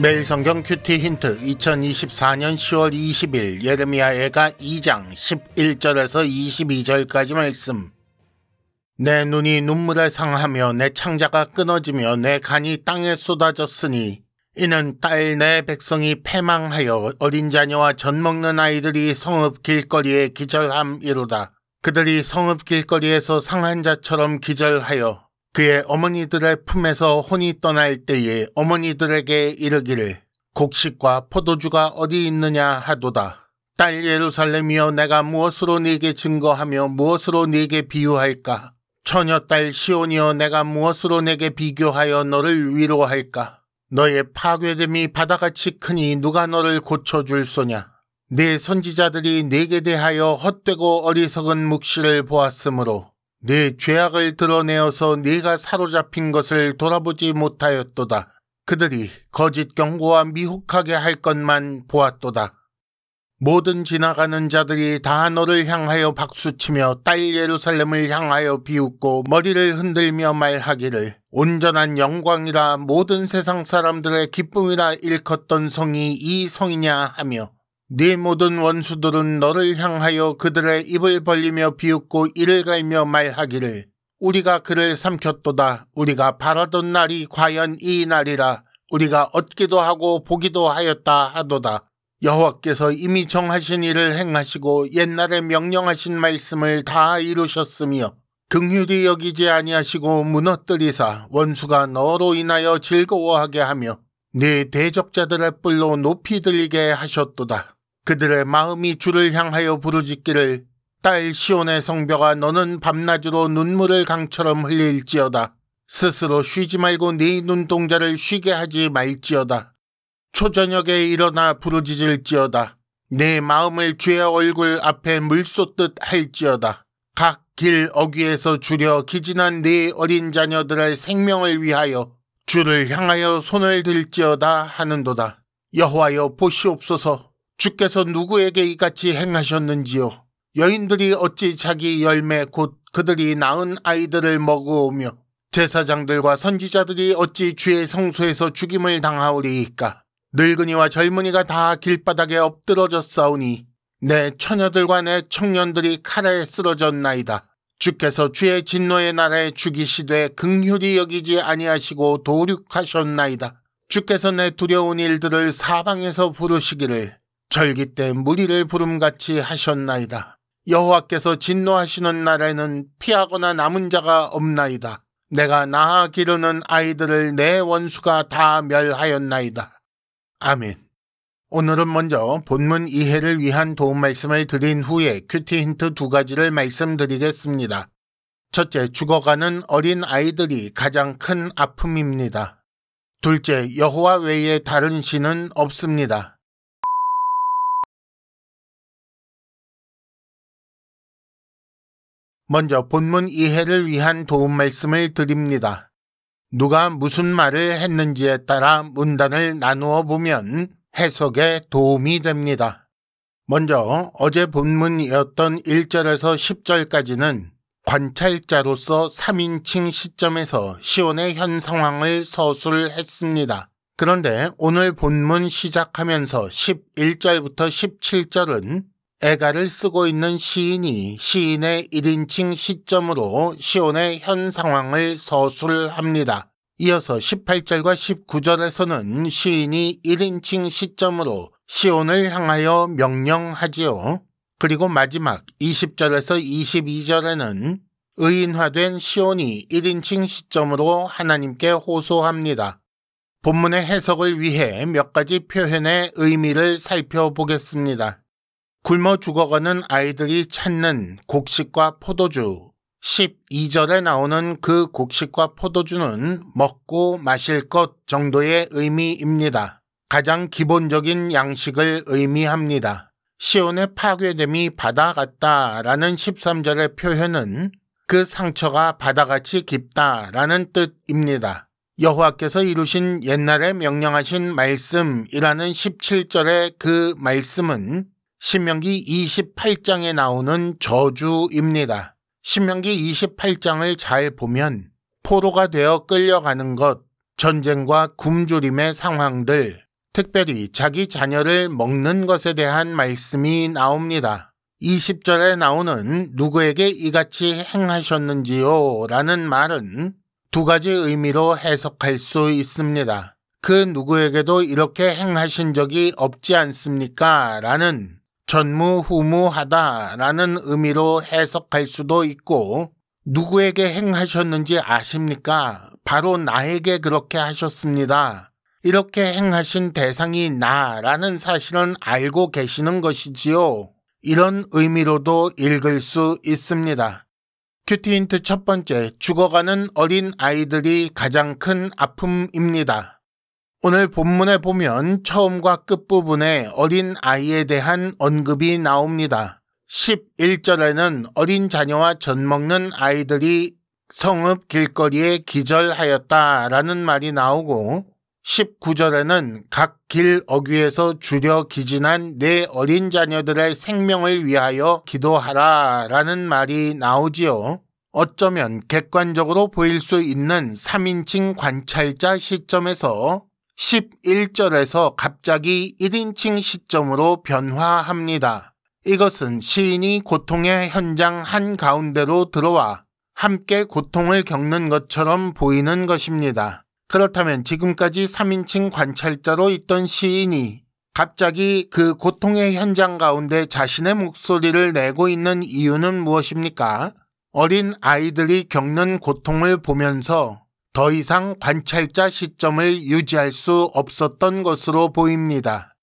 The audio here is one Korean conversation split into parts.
매일 성경 큐티 힌트 2024년 10월 20일 예레미야애가 2장 11절에서 22절까지 말씀. 내 눈이 눈물에 상하며 내 창자가 끊어지며 내 간이 땅에 쏟아졌으니 이는 딸 내 백성이 패망하여 어린 자녀와 젖먹는 아이들이 성읍 길거리에 기절함이로다. 그들이 성읍 길거리에서 상한 자처럼 기절하여 그의 어머니들의 품에서 혼이 떠날 때에 어머니들에게 이르기를 곡식과 포도주가 어디 있느냐 하도다. 딸 예루살렘이여, 내가 무엇으로 네게 증거하며 무엇으로 네게 비유할까? 처녀딸 시온이여, 내가 무엇으로 네게 비교하여 너를 위로할까? 너의 파괴됨이 바다같이 크니 누가 너를 고쳐줄 소냐? 네 선지자들이 네게 대하여 헛되고 어리석은 묵시를 보았으므로 네 죄악을 드러내어서 네가 사로잡힌 것을 돌아보지 못하였도다. 그들이 거짓 경고와 미혹하게 할 것만 보았도다. 모든 지나가는 자들이 다 너를 향하여 박수치며 딸 예루살렘을 향하여 비웃고 머리를 흔들며 말하기를 온전한 영광이라, 모든 세상 사람들의 기쁨이라 일컫던 성이 이 성이냐 하며, 네 모든 원수들은 너를 향하여 그들의 입을 벌리며 비웃고 이를 갈며 말하기를 우리가 그를 삼켰도다. 우리가 바라던 날이 과연 이 날이라. 우리가 얻기도 하고 보기도 하였다 하도다. 여호와께서 이미 정하신 일을 행하시고 옛날에 명령하신 말씀을 다 이루셨으며 긍휼히 여기지 아니하시고 무너뜨리사 원수가 너로 인하여 즐거워하게 하며 네 대적자들의 뿔로 높이 들리게 하셨도다. 그들의 마음이 주를 향하여 부르짖기를 딸 시온의 성벽아, 너는 밤낮으로 눈물을 강처럼 흘릴지어다. 스스로 쉬지 말고 네 눈동자를 쉬게 하지 말지어다. 초저녁에 일어나 부르짖을지어다. 내 마음을 주의 얼굴 앞에 물 쏟듯 할지어다. 각 길 어귀에서 주려 기진한 네 어린 자녀들의 생명을 위하여 주를 향하여 손을 들지어다 하는도다. 여호와여, 보시옵소서. 주께서 누구에게 이같이 행하셨는지요? 여인들이 어찌 자기 열매 곧 그들이 낳은 아이들을 먹으오며 제사장들과 선지자들이 어찌 주의 성소에서 죽임을 당하오리이까? 늙은이와 젊은이가 다 길바닥에 엎드러졌사오니 내 처녀들과 내 청년들이 칼에 쓰러졌나이다. 주께서 주의 진노의 날에 죽이시되 긍휼히 여기지 아니하시고 도륙하셨나이다. 주께서 내 두려운 일들을 사방에서 부르시기를 절기 때 무리를 부름같이 하셨나이다. 여호와께서 진노하시는 날에는 피하거나 남은 자가 없나이다. 내가 낳아 기르는 아이들을 내 원수가 다 멸하였나이다. 아멘. 오늘은 먼저 본문 이해를 위한 도움 말씀을 드린 후에 큐티 힌트 2가지를 말씀드리겠습니다. 첫째, 죽어가는 어린 아이들이 가장 큰 아픔입니다. 둘째, 여호와 외에 다른 신은 없습니다. 먼저 본문 이해를 위한 도움 말씀을 드립니다. 누가 무슨 말을 했는지에 따라 문단을 나누어 보면 해석에 도움이 됩니다. 먼저 어제 본문이었던 1절에서 10절까지는 관찰자로서 3인칭 시점에서 시온의 현 상황을 서술했습니다. 그런데 오늘 본문 시작하면서 11절부터 17절은 애가를 쓰고 있는 시인이 시인의 1인칭 시점으로 시온의 현 상황을 서술합니다. 이어서 18절과 19절에서는 시인이 1인칭 시점으로 시온을 향하여 명령하지요. 그리고 마지막 20절에서 22절에는 의인화된 시온이 1인칭 시점으로 하나님께 호소합니다. 본문의 해석을 위해 몇 가지 표현의 의미를 살펴보겠습니다. 굶어 죽어가는 아이들이 찾는 곡식과 포도주. 12절에 나오는 그 곡식과 포도주는 먹고 마실 것 정도의 의미입니다. 가장 기본적인 양식을 의미합니다. 시온의 파괴됨이 바다 같다라는 13절의 표현은 그 상처가 바다같이 깊다라는 뜻입니다. 여호와께서 이루신 옛날에 명령하신 말씀이라는 17절의 그 말씀은 신명기 28장에 나오는 저주입니다. 신명기 28장을 잘 보면 포로가 되어 끌려가는 것, 전쟁과 굶주림의 상황들, 특별히 자기 자녀를 먹는 것에 대한 말씀이 나옵니다. 20절에 나오는 누구에게 이같이 행하셨는지요? 라는 말은 두 가지 의미로 해석할 수 있습니다. 그 누구에게도 이렇게 행하신 적이 없지 않습니까? 라는 전무후무하다 라는 의미로 해석할 수도 있고, 누구에게 행하셨는지 아십니까? 바로 나에게 그렇게 하셨습니다. 이렇게 행하신 대상이 나라는 사실은 알고 계시는 것이지요. 이런 의미로도 읽을 수 있습니다. 큐티 힌트 첫 번째, 죽어가는 어린 아이들이 가장 큰 아픔입니다. 오늘 본문에 보면 처음과 끝부분에 어린 아이에 대한 언급이 나옵니다. 11절에는 어린 자녀와 젖먹는 아이들이 성읍 길거리에 기절하였다라는 말이 나오고, 19절에는 각 길 어귀에서 줄여 기진한 내 어린 자녀들의 생명을 위하여 기도하라 라는 말이 나오지요. 어쩌면 객관적으로 보일 수 있는 3인칭 관찰자 시점에서 11절에서 갑자기 1인칭 시점으로 변화합니다. 이것은 시인이 고통의 현장 한가운데로 들어와 함께 고통을 겪는 것처럼 보이는 것입니다. 그렇다면 지금까지 3인칭 관찰자로 있던 시인이 갑자기 그 고통의 현장 가운데 자신의 목소리를 내고 있는 이유는 무엇입니까? 어린 아이들이 겪는 고통을 보면서 더 이상 관찰자 시점을 유지할 수 없었던 것으로 보입니다.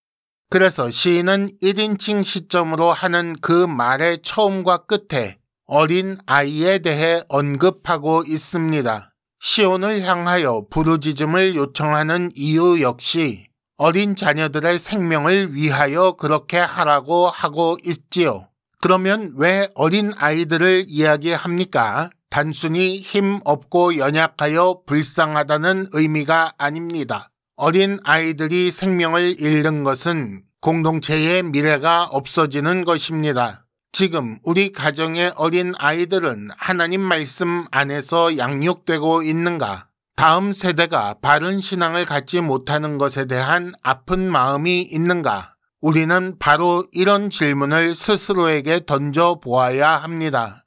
그래서 시인은 1인칭 시점으로 하는 그 말의 처음과 끝에 어린 아이에 대해 언급하고 있습니다. 시온을 향하여 부르짖음을 요청하는 이유 역시 어린 자녀들의 생명을 위하여 그렇게 하라고 하고 있지요. 그러면 왜 어린 아이들을 이야기합니까? 단순히 힘 없고 연약하여 불쌍하다는 의미가 아닙니다. 어린 아이들이 생명을 잃는 것은 공동체의 미래가 없어지는 것입니다. 지금 우리 가정의 어린 아이들은 하나님 말씀 안에서 양육되고 있는가? 다음 세대가 바른 신앙을 갖지 못하는 것에 대한 아픈 마음이 있는가? 우리는 바로 이런 질문을 스스로에게 던져보아야 합니다.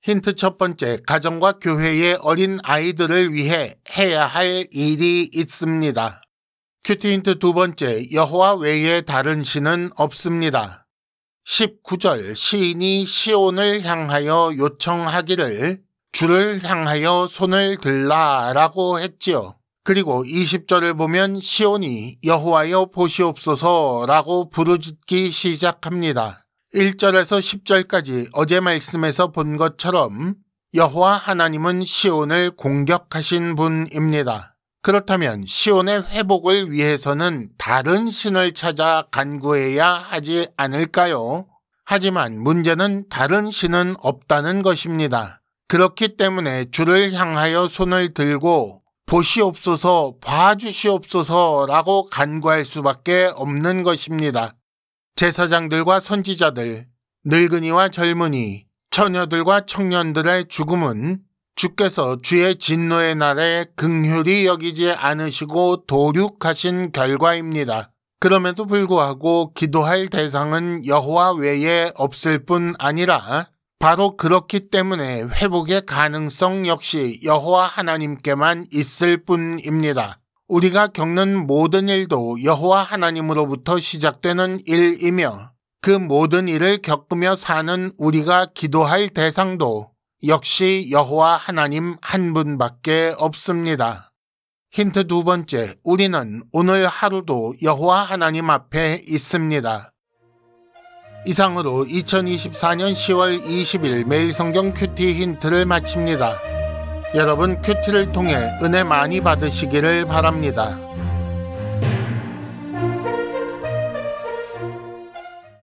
힌트 첫 번째, 가정과 교회의 어린 아이들을 위해 해야 할 일이 있습니다. 큐티 힌트 두 번째, 여호와 외에 다른 신은 없습니다. 19절, 시인이 시온을 향하여 요청하기를 주를 향하여 손을 들라 라고 했지요. 그리고 20절을 보면 시온이 여호와여 보시옵소서 라고 부르짖기 시작합니다. 1절에서 10절까지 어제 말씀에서 본 것처럼 여호와 하나님은 시온을 공격하신 분입니다. 그렇다면 시온의 회복을 위해서는 다른 신을 찾아 간구해야 하지 않을까요? 하지만 문제는 다른 신은 없다는 것입니다. 그렇기 때문에 주를 향하여 손을 들고 보시옵소서, 봐주시옵소서라고 간구할 수밖에 없는 것입니다. 제사장들과 선지자들, 늙은이와 젊은이, 처녀들과 청년들의 죽음은 주께서 주의 진노의 날에 긍휼히 여기지 않으시고 도륙하신 결과입니다. 그럼에도 불구하고 기도할 대상은 여호와 외에 없을 뿐 아니라 바로 그렇기 때문에 회복의 가능성 역시 여호와 하나님께만 있을 뿐입니다. 우리가 겪는 모든 일도 여호와 하나님으로부터 시작되는 일이며 그 모든 일을 겪으며 사는 우리가 기도할 대상도 역시 여호와 하나님 한 분밖에 없습니다. 힌트 두 번째, 우리는 오늘 하루도 여호와 하나님 앞에 있습니다. 이상으로 2024년 10월 20일 매일 성경 큐티 힌트를 마칩니다. 여러분 큐티를 통해 은혜 많이 받으시기를 바랍니다.